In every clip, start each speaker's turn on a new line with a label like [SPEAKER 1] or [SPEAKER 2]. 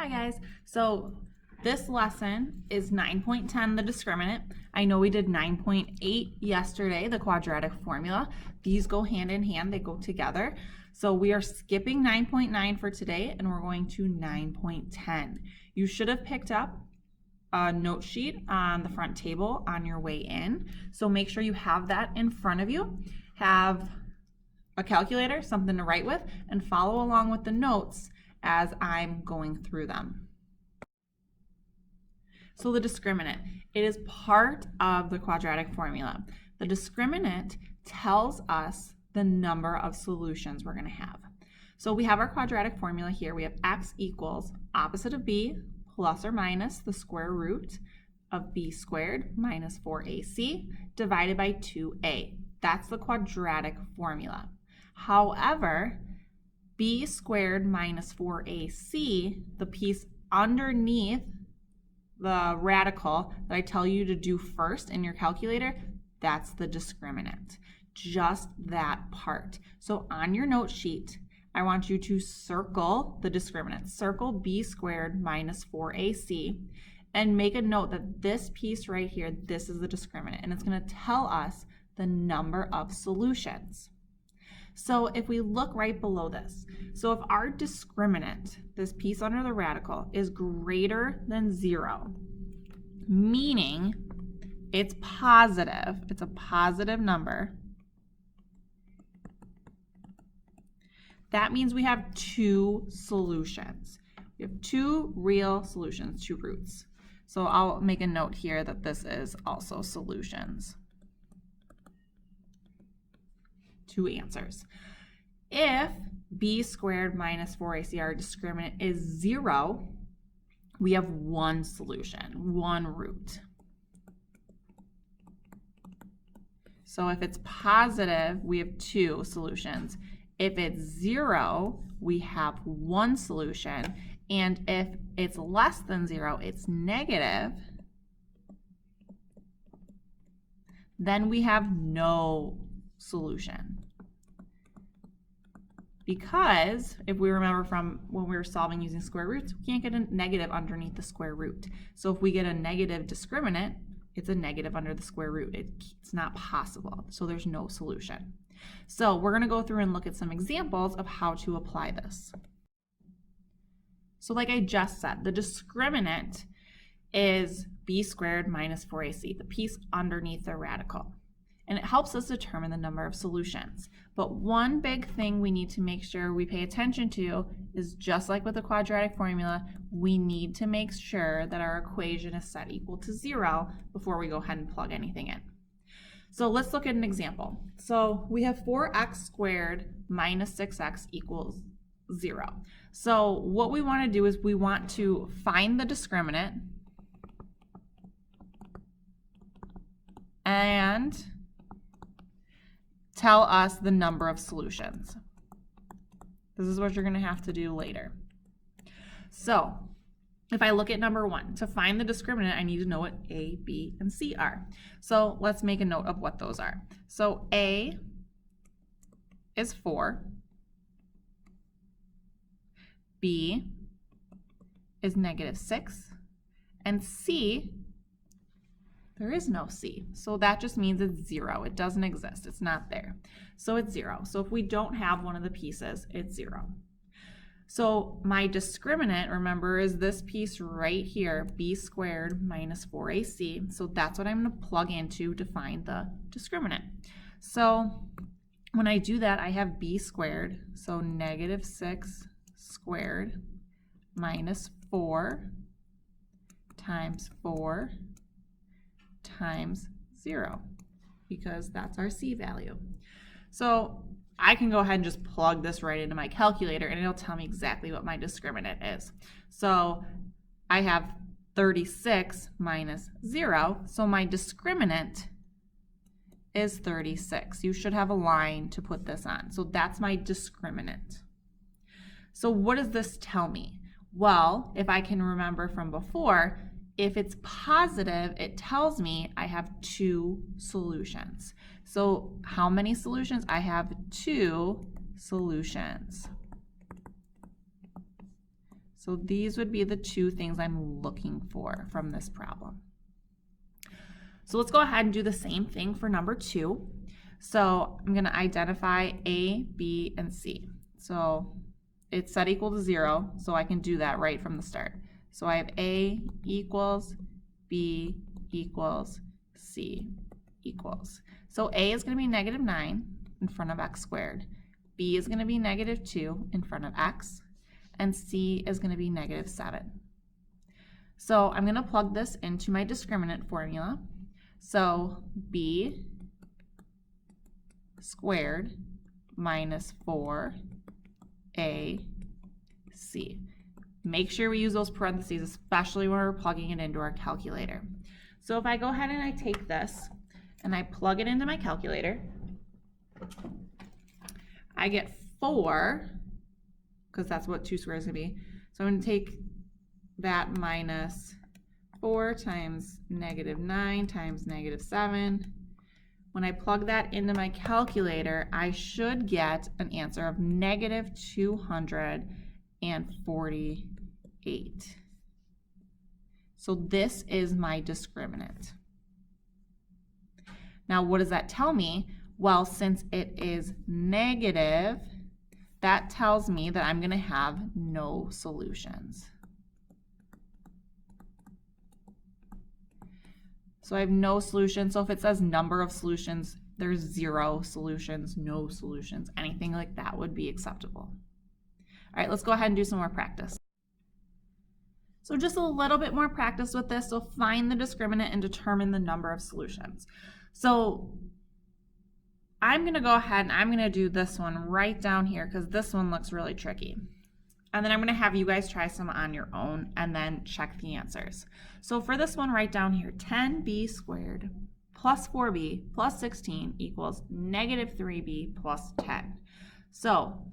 [SPEAKER 1] Hi guys, so this lesson is 9.10, the discriminant. I know we did 9.8 yesterday, the quadratic formula. These go hand in hand, they go together. So we are skipping 9.9 for today and we're going to 9.10. You should have picked up a note sheet on the front table on your way in. So make sure you have that in front of you. Have a calculator, something to write with, and follow along with the notes as I'm going through them. So the discriminant, it is part of the quadratic formula. The discriminant tells us the number of solutions we're going to have. So we have our quadratic formula here. We have x equals opposite of b plus or minus the square root of b squared minus 4ac divided by 2a. That's the quadratic formula. However, b squared minus 4ac, the piece underneath the radical that I tell you to do first in your calculator, that's the discriminant. Just that part. So on your note sheet, I want you to circle the discriminant. Circle b squared minus 4ac and make a note that this piece right here, this is the discriminant, and it's going to tell us the number of solutions. So if we look right below this, so if our discriminant, this piece under the radical, is greater than 0, meaning it's positive, it's a positive number, that means we have two solutions. We have two real solutions, two roots. So I'll make a note here that this is also solutions. Two answers. If b squared minus 4ac, our discriminant, is 0, we have one solution, one root. So if it's positive, we have two solutions. If it's 0, we have one solution. And if it's less than 0, it's negative, then we have no solution. Because if we remember from when we were solving using square roots, we can't get a negative underneath the square root. So if we get a negative discriminant, it's a negative under the square root. It's not possible. So there's no solution. So we're going to go through and look at some examples of how to apply this. So like I just said, the discriminant is b squared minus 4ac, the piece underneath the radical. And it helps us determine the number of solutions. But one big thing we need to make sure we pay attention to is, just like with the quadratic formula, we need to make sure that our equation is set equal to 0 before we go ahead and plug anything in. So let's look at an example. So we have 4x squared minus 6x equals 0. So what we want to do is we want to find the discriminant and tell us the number of solutions. This is what you're going to have to do later. So if I look at number 1, to find the discriminant, I need to know what A, B, and C are. So let's make a note of what those are. So A is 4. B is negative 6. And C, there is no C. So that just means it's 0. It doesn't exist. It's not there. So it's 0. So if we don't have one of the pieces, it's 0. So my discriminant, remember, is this piece right here, b squared minus 4ac. So that's what I'm going to plug into to find the discriminant. So when I do that, I have b squared, so negative 6 squared minus 4 times 4 times 0, because that's our C value. So I can go ahead and just plug this right into my calculator and it'll tell me exactly what my discriminant is. So I have 36 minus 0, so my discriminant is 36. You should have a line to put this on. So that's my discriminant. So what does this tell me? Well, if I can remember from before, if it's positive, it tells me I have two solutions. So how many solutions? I have two solutions. So these would be the two things I'm looking for from this problem. So let's go ahead and do the same thing for number 2. So I'm going to identify A, B, and C. So it's set equal to 0, so I can do that right from the start. So I have A equals, B equals, C equals. So A is going to be negative 9 in front of x squared. B is going to be negative 2 in front of x. And C is going to be negative 7. So I'm going to plug this into my discriminant formula. So B squared minus 4AC. Make sure we use those parentheses, especially when we're plugging it into our calculator. So if I go ahead and I take this and I plug it into my calculator, I get 4, because that's what 2 squared is going to be. So I'm going to take that minus 4 times negative 9 times negative 7. When I plug that into my calculator, I should get an answer of negative 248. So this is my discriminant. Now, what does that tell me? Well, since it is negative, that tells me that I'm going to have no solutions. So I have no solutions. So if it says number of solutions, there's 0 solutions, no solutions, anything like that would be acceptable. All right, let's go ahead and do some more practice. So just a little bit more practice with this. So find the discriminant and determine the number of solutions. So I'm going to go ahead and I'm going to do this one right down here because this one looks really tricky. And then I'm going to have you guys try some on your own and then check the answers. So for this one right down here, 10b squared plus 4b plus 16 equals negative 3b plus 10. So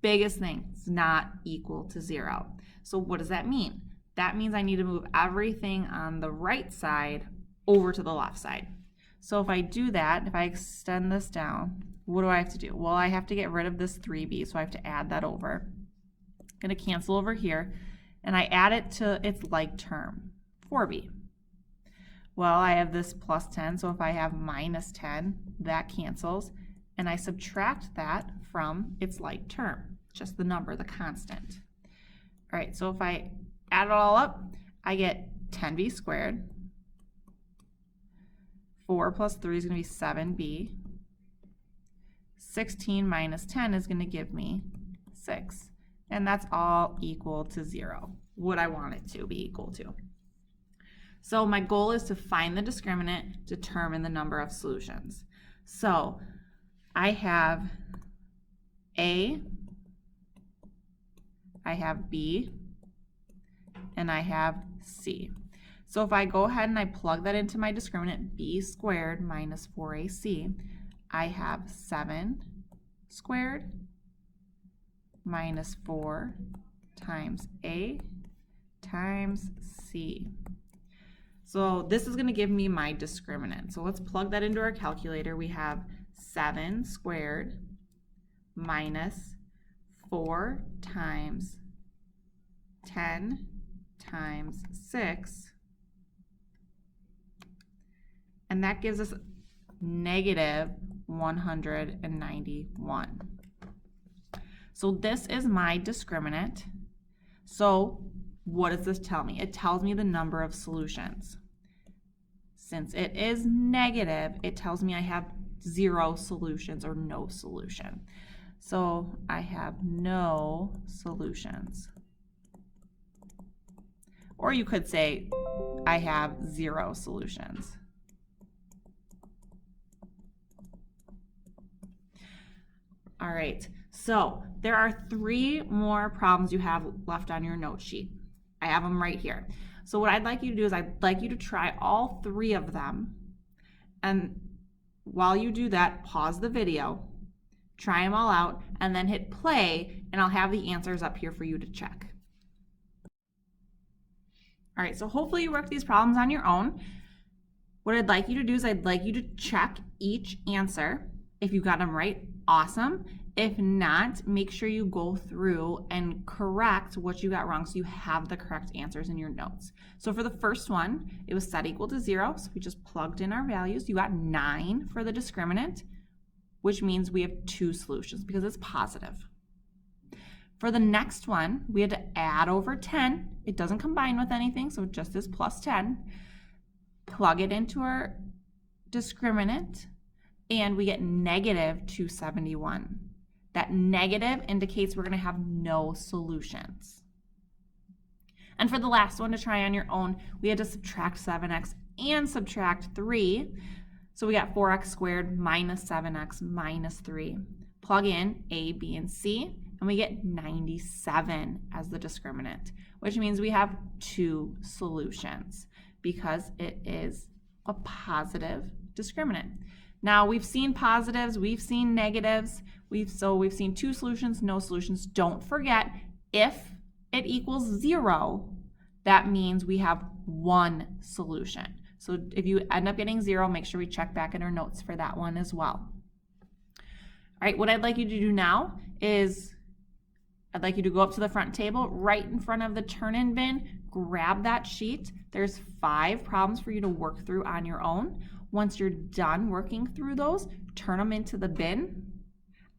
[SPEAKER 1] biggest thing, it's not equal to 0. So what does that mean? That means I need to move everything on the right side over to the left side. So if I do that, if I extend this down, what do I have to do? Well, I have to get rid of this 3b, so I have to add that over. I'm going to cancel over here, and I add it to its like term, 4b. Well, I have this plus 10, so if I have minus 10, that cancels, and I subtract that from its like term, just the number, the constant. All right, so if I add it all up, I get 10b squared. 4 plus 3 is going to be 7b. 16 minus 10 is going to give me 6. And that's all equal to 0, what I want it to be equal to. So my goal is to find the discriminant, determine the number of solutions. So I have A, I have B, and I have C. So if I go ahead and I plug that into my discriminant, b squared minus 4ac, I have 7 squared minus 4 times a times c. So this is going to give me my discriminant. So let's plug that into our calculator. We have 7 squared minus 4 times 10 times 6. And that gives us negative 191. So this is my discriminant. So what does this tell me? It tells me the number of solutions. Since it is negative, it tells me I have 0 solutions or no solution. So I have no solutions. Or you could say I have 0 solutions. All right, so there are 3 more problems you have left on your note sheet. I have them right here. So what I'd like you to do is I'd like you to try all 3 of them. And while you do that, pause the video, try them all out, and then hit play, and I'll have the answers up here for you to check. All right, so hopefully you work these problems on your own. What I'd like you to do is I'd like you to check each answer. If you got them right, awesome. If not, make sure you go through and correct what you got wrong so you have the correct answers in your notes. So for the first one, it was set equal to 0, so we just plugged in our values. You got 9 for the discriminant, which means we have 2 solutions because it's positive. For the next one, we had to add over 10. It doesn't combine with anything, so it just is plus 10. Plug it into our discriminant, and we get negative 271. That negative indicates we're going to have no solutions. And for the last one to try on your own, we had to subtract 7x and subtract 3. So we got 4x squared minus 7x minus 3. Plug in A, B, and C, and we get 97 as the discriminant, which means we have 2 solutions because it is a positive discriminant. Now, we've seen positives, we've seen negatives, we've seen 2 solutions, no solutions. Don't forget, if it equals 0, that means we have 1 solution. So if you end up getting 0, make sure we check back in our notes for that one as well. All right, what I'd like you to do now is I'd like you to go up to the front table, right in front of the turn-in bin, grab that sheet. There's 5 problems for you to work through on your own. Once you're done working through those, turn them into the bin.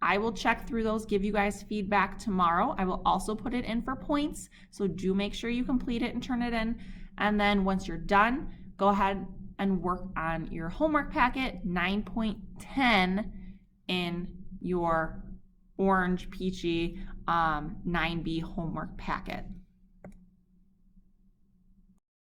[SPEAKER 1] I will check through those, give you guys feedback tomorrow. I will also put it in for points, so do make sure you complete it and turn it in. And then once you're done, go ahead and work on your homework packet, 9.10 in your orange peachy 9B homework packet.